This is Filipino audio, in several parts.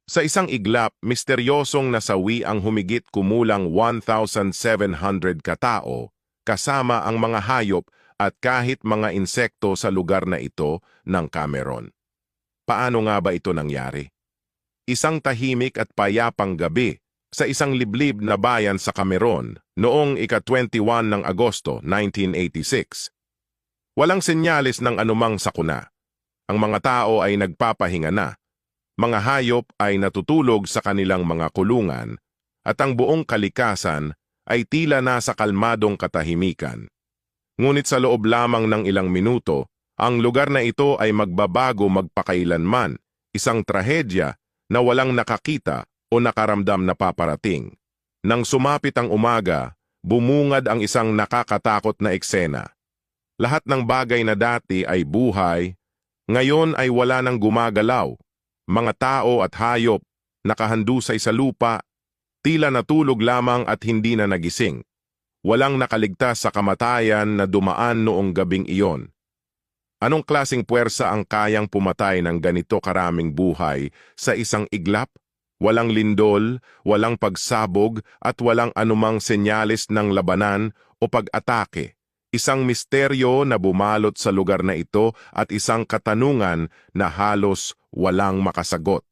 Sa isang iglap, misteryosong nasawi ang humigit kumulang 1,700 katao, kasama ang mga hayop at kahit mga insekto sa lugar na ito ng Cameron. Paano nga ba ito nangyari? Isang tahimik at payapang gabi sa isang liblib na bayan sa Cameron noong ika-21 ng Agosto 1986. Walang senyales ng anumang sakuna. Ang mga tao ay nagpapahinga na. Mga hayop ay natutulog sa kanilang mga kulungan at ang buong kalikasan ay tila nasa kalmadong katahimikan. Ngunit sa loob lamang ng ilang minuto, ang lugar na ito ay magbabago magpakailanman, isang trahedya na walang nakakita o nakaramdam na paparating. Nang sumapit ang umaga, bumungad ang isang nakakatakot na eksena. Lahat ng bagay na dati ay buhay, ngayon ay wala nang gumagalaw. Mga tao at hayop, nakahandusay sa lupa, tila natulog lamang at hindi na nagising. Walang nakaligtas sa kamatayan na dumaan noong gabing iyon. Anong klaseng puwersa ang kayang pumatay ng ganito karaming buhay sa isang iglap? Walang lindol, walang pagsabog at walang anumang senyales ng labanan o pag-atake. Isang misteryo na bumalot sa lugar na ito at isang katanungan na halos walang makasagot.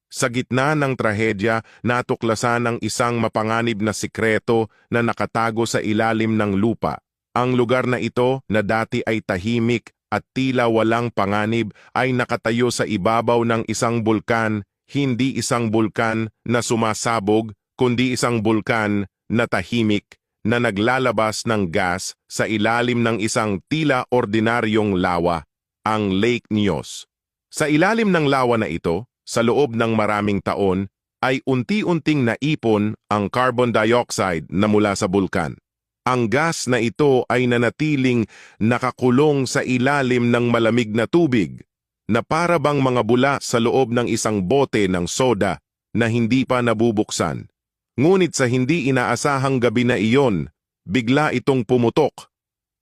Sa gitna ng trahedya, natuklasan ang isang mapanganib na sikreto na nakatago sa ilalim ng lupa. Ang lugar na ito na dati ay tahimik at tila walang panganib ay nakatayo sa ibabaw ng isang bulkan, hindi isang bulkan na sumasabog, kundi isang bulkan na tahimik na naglalabas ng gas sa ilalim ng isang tila ordinaryong lawa, ang Lake Nyos. Sa ilalim ng lawa na ito, sa loob ng maraming taon, ay unti-unting naipon ang carbon dioxide na mula sa bulkan. Ang gas na ito ay nanatiling nakakulong sa ilalim ng malamig na tubig, na para bang mga bula sa loob ng isang bote ng soda na hindi pa nabubuksan. Ngunit sa hindi inaasahang gabi na iyon, bigla itong pumutok.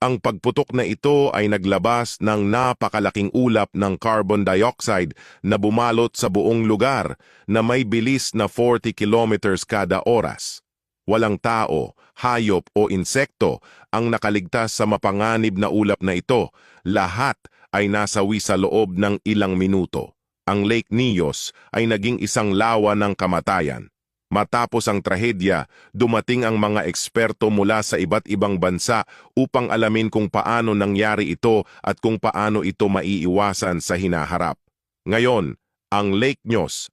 Ang pagputok na ito ay naglabas ng napakalaking ulap ng carbon dioxide na bumalot sa buong lugar na may bilis na 40 kilometers kada oras. Walang tao, hayop o insekto ang nakaligtas sa mapanganib na ulap na ito. Lahat ay nasawi sa loob ng ilang minuto. Ang Lake Nyos ay naging isang lawa ng kamatayan. Matapos ang trahedya, dumating ang mga eksperto mula sa iba't ibang bansa upang alamin kung paano nangyari ito at kung paano ito maiiwasan sa hinaharap. Ngayon, ang Lake Nyos